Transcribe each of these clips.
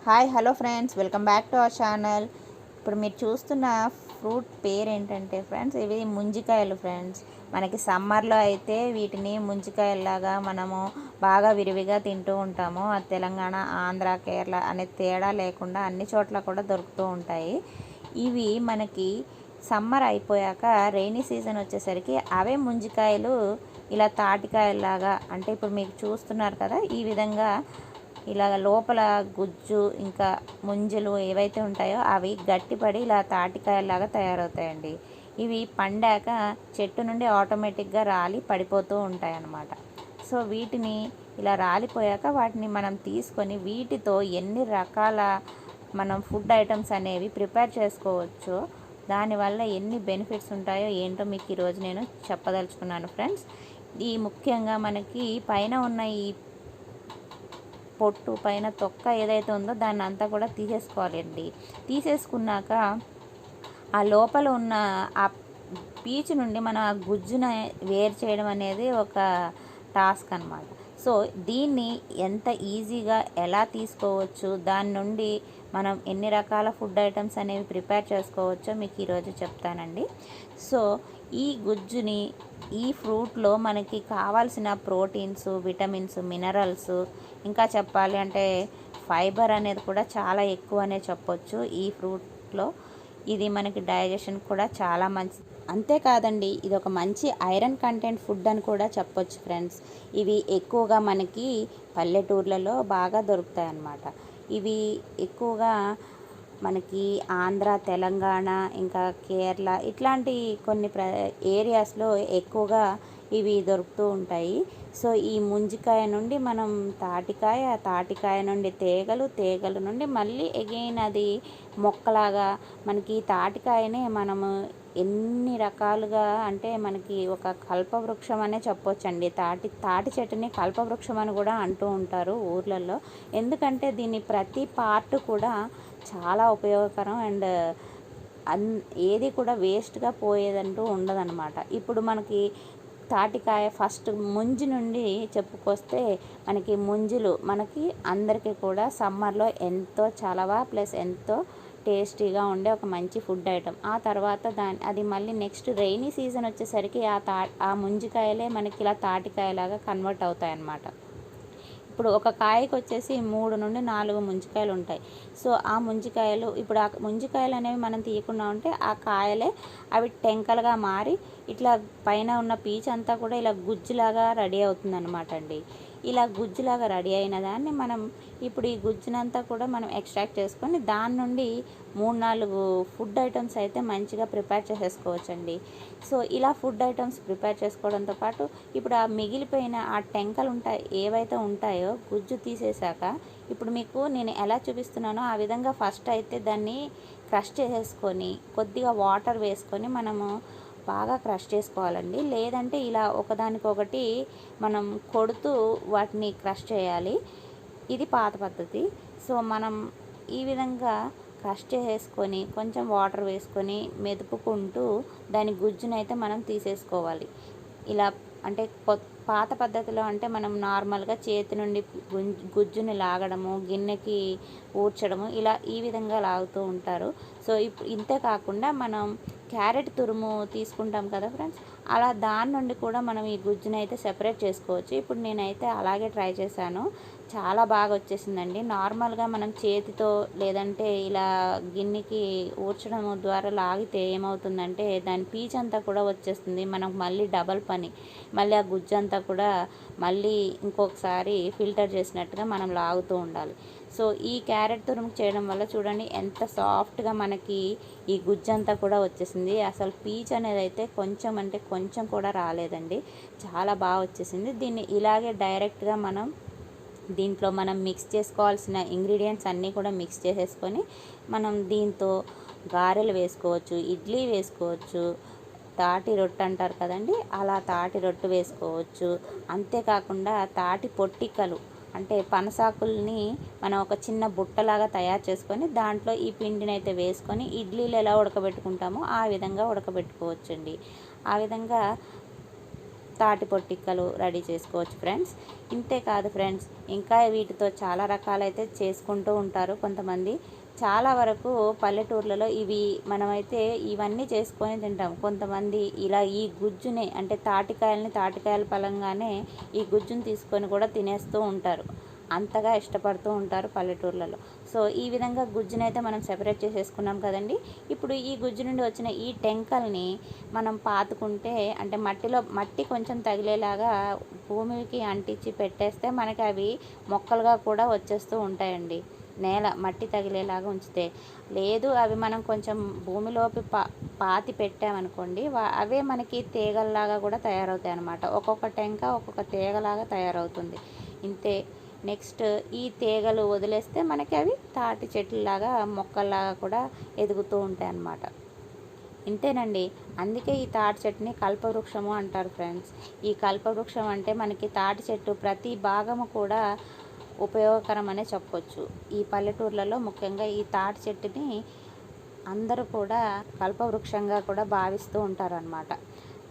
Hi hello friends, welcome back to our channel. ఇప్పుడు మీరు చూస్తున్న ఫ్రూట్ పేరు ఏంటంటే ఫ్రెండ్స్, ఇవి ముంజికాయలు ఫ్రెండ్స్. మనకి సమ్మర్లో అయితే వీటిని ముంజికాయల్లాగా మనము బాగా విరివిగా తింటూ ఉంటాము. అది తెలంగాణ, ఆంధ్ర, కేరళ అనే తేడా లేకుండా అన్ని చోట్ల కూడా దొరుకుతూ ఉంటాయి. ఇవి మనకి సమ్మర్ అయిపోయాక రెయినీ సీజన్ వచ్చేసరికి అవే ముంజికాయలు ఇలా తాటికాయల్లాగా, అంటే ఇప్పుడు మీకు చూస్తున్నారు కదా, ఈ విధంగా ఇలా లోపల గుజ్జు ఇంకా ముంజలు ఏవైతే ఉంటాయో అవి గట్టిపడి ఇలా తాటికాయలాగా తయారవుతాయండి. ఇవి పండాక చెట్టు నుండి ఆటోమేటిక్గా రాలి పడిపోతూ ఉంటాయి అన్నమాట. సో వీటిని ఇలా రాలిపోయాక వాటిని మనం తీసుకొని వీటితో ఎన్ని రకాల మనం ఫుడ్ ఐటమ్స్ అనేవి ప్రిపేర్ చేసుకోవచ్చో, దానివల్ల ఎన్ని బెనిఫిట్స్ ఉంటాయో ఏంటో మీకు ఈరోజు నేను చెప్పదలుచుకున్నాను ఫ్రెండ్స్. ఈ ముఖ్యంగా మనకి పైన ఉన్న ఈ పొట్టు పైన తొక్క ఏదైతే ఉందో దాన్ని అంతా కూడా తీసేసుకోవాలండి. తీసేసుకున్నాక ఆ లోపల ఉన్న ఆ పీచు నుండి మనం ఆ గుజ్జున వేరు చేయడం అనేది ఒక టాస్క్ అనమాట. సో దీన్ని ఎంత ఈజీగా ఎలా తీసుకోవచ్చు, దాని నుండి మనం ఎన్ని రకాల ఫుడ్ ఐటమ్స్ అనేవి ప్రిపేర్ చేసుకోవచ్చో మీకు ఈరోజు చెప్తానండి. సో ఈ గుజ్జుని, ఈ ఫ్రూట్లో మనకి కావాల్సిన ప్రోటీన్స్, విటమిన్స్, మినరల్స్, ఇంకా చెప్పాలి అంటే ఫైబర్ అనేది కూడా చాలా ఎక్కువ అనే చెప్పొచ్చు ఈ ఫ్రూట్లో. ఇది మనకి డైజెషన్ కూడా చాలా మంచి. అంతేకాదండి, ఇది ఒక మంచి ఐరన్ కంటెంట్ ఫుడ్ అని కూడా చెప్పొచ్చు ఫ్రెండ్స్. ఇవి ఎక్కువగా మనకి పల్లెటూర్లలో బాగా దొరుకుతాయి అన్నమాట. ఇవి ఎక్కువగా మనకి ఆంధ్ర, తెలంగాణ, ఇంకా కేరళ ఇట్లాంటి కొన్ని ఏరియాస్లో ఎక్కువగా ఇవి దొరుకుతూ ఉంటాయి. సో ఈ ముంజికాయ నుండి మనం తాటికాయ నుండి తీగల నుండి మళ్ళీ అగైన్ అది మొక్కలాగా మనకి తాటికాయనే మనము ఎన్ని రకాలుగా, అంటే మనకి ఒక కల్పవృక్షం అనే చెప్పొచ్చండి. తాటి చెట్టుని కల్పవృక్షం అని కూడా అంటూ ఉంటారు ఊర్లలో. ఎందుకంటే దీని ప్రతి పార్ట్ కూడా చాలా ఉపయోగకరం అండ్ ఏది కూడా వేస్ట్గా పోయేదంటూ ఉండదన్నమాట. ఇప్పుడు మనకి తాటికాయ ఫస్ట్ ముంజి నుండి చెప్పుకొస్తే, మనకి ముంజులు మనకి అందరికీ కూడా సమ్మర్లో ఎంతో చలవ ప్లస్ ఎంతో టేస్టీగా ఉండే ఒక మంచి ఫుడ్ ఐటమ్. ఆ తర్వాత అది మళ్ళీ నెక్స్ట్ రెయినీ సీజన్ వచ్చేసరికి ఆ ముంజికాయలే మనకి ఇలా తాటికాయలాగా కన్వర్ట్ అవుతాయి అన్నమాట. ఇప్పుడు ఒక కాయకు వచ్చేసి 3 నుండి 4 ముంజికాయలు ఉంటాయి. సో ఆ ముంజికాయలు, ఇప్పుడు ఆ ముంజికాయలు అనేవి మనం తీయకుండా ఉంటే ఆ కాయలే అవి టెంకలుగా మారి ఇట్లా పైన ఉన్న పీచు అంతా కూడా ఇలా గుజ్జులాగా రెడీ అవుతుందన్నమాట అండి. ఇలా గుజ్జులాగా రెడీ అయిన దాన్ని మనం ఇప్పుడు ఈ గుజ్జునంతా కూడా మనం ఎక్స్ట్రాక్ట్ చేసుకొని దాని నుండి 3-4 ఫుడ్ ఐటమ్స్ అయితే మంచిగా ప్రిపేర్ చేసేసుకోవచ్చండి. సో ఇలా ఫుడ్ ఐటమ్స్ ప్రిపేర్ చేసుకోవడంతో పాటు ఇప్పుడు ఆ మిగిలిపోయిన ఆ టెంకలు ఏవైతే ఉంటాయో గుజ్జు తీసేశాక, ఇప్పుడు మీకు నేను ఎలా చూపిస్తున్నానో ఆ విధంగా ఫస్ట్ అయితే దాన్ని క్రష్ చేసేసుకొని కొద్దిగా వాటర్ వేసుకొని మనము బాగా క్రష్ చేసుకోవాలండి. లేదంటే ఇలా ఒకదానికొకటి మనం కొడుతూ వాటిని క్రష్ చేయాలి. ఇది పాత పద్ధతి. సో మనం ఈ విధంగా క్రష్ చేసేసుకొని కొంచెం వాటర్ వేసుకొని మెదుపుకుంటూ దాని గుజ్జునైతే మనం తీసేసుకోవాలి. ఇలా అంటే పాత పద్ధతిలో అంటే మనం నార్మల్గా చేతి నుండి గుజ్జుని లాగడము, గిన్నెకి ఊడ్చడము, ఇలా ఈ విధంగా లాగుతూ ఉంటారు. సో ఇప్పుడు ఇంతే కాకుండా మనం క్యారెట్ తురుము తీసుకుంటాం కదా ఫ్రెండ్స్, అలా దాని నుండి కూడా మనం ఈ గుజ్జుని అయితే సెపరేట్ చేసుకోవచ్చు. ఇప్పుడు నేనైతే అలాగే ట్రై చేశాను, చాలా బాగా వచ్చేసిందండి. నార్మల్గా మనం చేతితో లేదంటే ఇలా గిన్నెకి ఊడ్చడం ద్వారా లాగితే ఏమవుతుందంటే దాని పీచంతా కూడా వచ్చేస్తుంది. మనకు మళ్ళీ డబల్ పని, మళ్ళీ ఆ గుజ్జంతా కూడా మళ్ళీ ఇంకొకసారి ఫిల్టర్ చేసినట్టుగా మనం లాగుతూ ఉండాలి. సో ఈ క్యారెట్ తురుము చేయడం వల్ల చూడండి ఎంత సాఫ్ట్గా మనకి ఈ గుజ్జంతా కూడా వచ్చేసింది. అసలు పీచ్ అనేది అయితే కొంచెం అంటే కొంచెం కూడా రాలేదండి, చాలా బాగా వచ్చేసింది. దీన్ని ఇలాగే డైరెక్ట్గా దీంట్లో మనం మిక్స్ చేసుకోవాల్సిన ఇంగ్రీడియంట్స్ అన్నీ కూడా మిక్స్ చేసేసుకొని మనం దీంతో గారెలు వేసుకోవచ్చు, ఇడ్లీ వేసుకోవచ్చు, తాటి రొట్టె అంటారు కదండి, అలా తాటి రొట్టె వేసుకోవచ్చు. అంతేకాకుండా తాటి పొట్టికలు అంటే పనసాకుల్ని మనం ఒక చిన్న బుట్టలాగా తయారు చేసుకొని దాంట్లో ఈ పిండిని అయితే వేసుకొని ఇడ్లీలు ఎలా ఉడకబెట్టుకుంటామో ఆ విధంగా ఉడకబెట్టుకోవచ్చండి. ఆ విధంగా తాటి పొట్టిక్కలు రెడీ చేసుకోవచ్చు ఫ్రెండ్స్. ఇంతే కాదు ఫ్రెండ్స్, ఇంకా వీటితో చాలా రకాలైతే చేసుకుంటూ ఉంటారు కొంతమంది. చాలా వరకు పల్లెటూర్లలో ఇవి మనమైతే ఇవన్నీ చేసుకొని తింటాం. కొంతమంది ఇలా ఈ గుజ్జుని అంటే తాటికాయల పలంగానే ఈ గుజ్జుని తీసుకొని కూడా తినేస్తూ ఉంటారు. అంతగా ఇష్టపడుతూ ఉంటారు పల్లెటూర్లలో. సో ఈ విధంగా గుజ్జునైతే మనం సెపరేట్ చేసేసుకున్నాం కదండి. ఇప్పుడు ఈ గుజ్జు నుండి వచ్చిన ఈ టెంకల్ని మనం పాతుకుంటే అంటే మట్టి కొంచెం తగిలేలాగా భూమికి అంటించి పెట్టేస్తే మనకి అవి మొక్కలుగా కూడా వచ్చేస్తూ ఉంటాయండి. మట్టి తగిలేలాగా ఉంచితే. లేదు అవి మనం కొంచెం భూమిలోకి పాతి పెట్టామనుకోండి, అవే మనకి తీగల్లాగా కూడా తయారవుతాయి అన్నమాట. ఒక్కొక్క టెంక ఒక్కొక్క తీగలాగా తయారవుతుంది. ఇంతే. నెక్స్ట్ ఈ తీగలు వదిలేస్తే మనకి అవి తాటి చెట్లులాగా మొక్కల్లాగా కూడా ఎదుగుతూ ఉంటాయి అన్నమాట. ఇంతేనండి. అందుకే ఈ తాటి చెట్టుని కల్పవృక్షము అంటారు ఫ్రెండ్స్. ఈ కల్పవృక్షం అంటే మనకి తాటి చెట్టు ప్రతి భాగము కూడా ఉపయోగకరం అనే చెప్పొచ్చు. ఈ పల్లెటూర్లలో ముఖ్యంగా ఈ తాటి చెట్టుని అందరూ కూడా కల్పవృక్షంగా కూడా భావిస్తూ ఉంటారనమాట.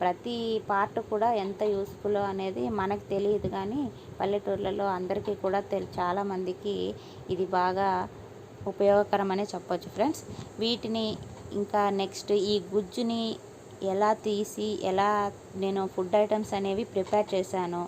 ప్రతి పార్ట్ కూడా ఎంత యూస్ఫుల్ అనేది మనకు తెలియదు, కానీ పల్లెటూర్లలో అందరికీ కూడా చాలామందికి ఇది బాగా ఉపయోగకరమనే చెప్పొచ్చు ఫ్రెండ్స్. వీటిని ఇంకా నెక్స్ట్ ఈ గుజ్జుని ఎలా నేను ఫుడ్ ఐటమ్స్ అనేవి ప్రిపేర్ చేశాను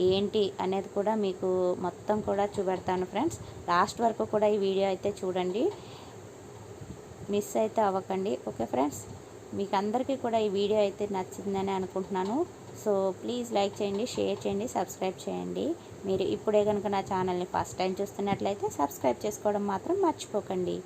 ఏంటి అనేది కూడా మీకు మొత్తం కూడా చూపెడతాను ఫ్రెండ్స్. లాస్ట్ వరకు కూడా ఈ వీడియో అయితే చూడండి, మిస్ అయితే అవ్వకండి. ఓకే ఫ్రెండ్స్, మీకు అందరికీ కూడా ఈ వీడియో అయితే నచ్చిందని అనుకుంటున్నాను. సో ప్లీజ్ లైక్ చేయండి, షేర్ చేయండి, సబ్స్క్రైబ్ చేయండి. మీరు ఇప్పుడే కనుక నా ఛానల్ని ఫస్ట్ టైం చూస్తున్నట్లయితే సబ్స్క్రైబ్ చేసుకోవడం మాత్రం మర్చిపోకండి.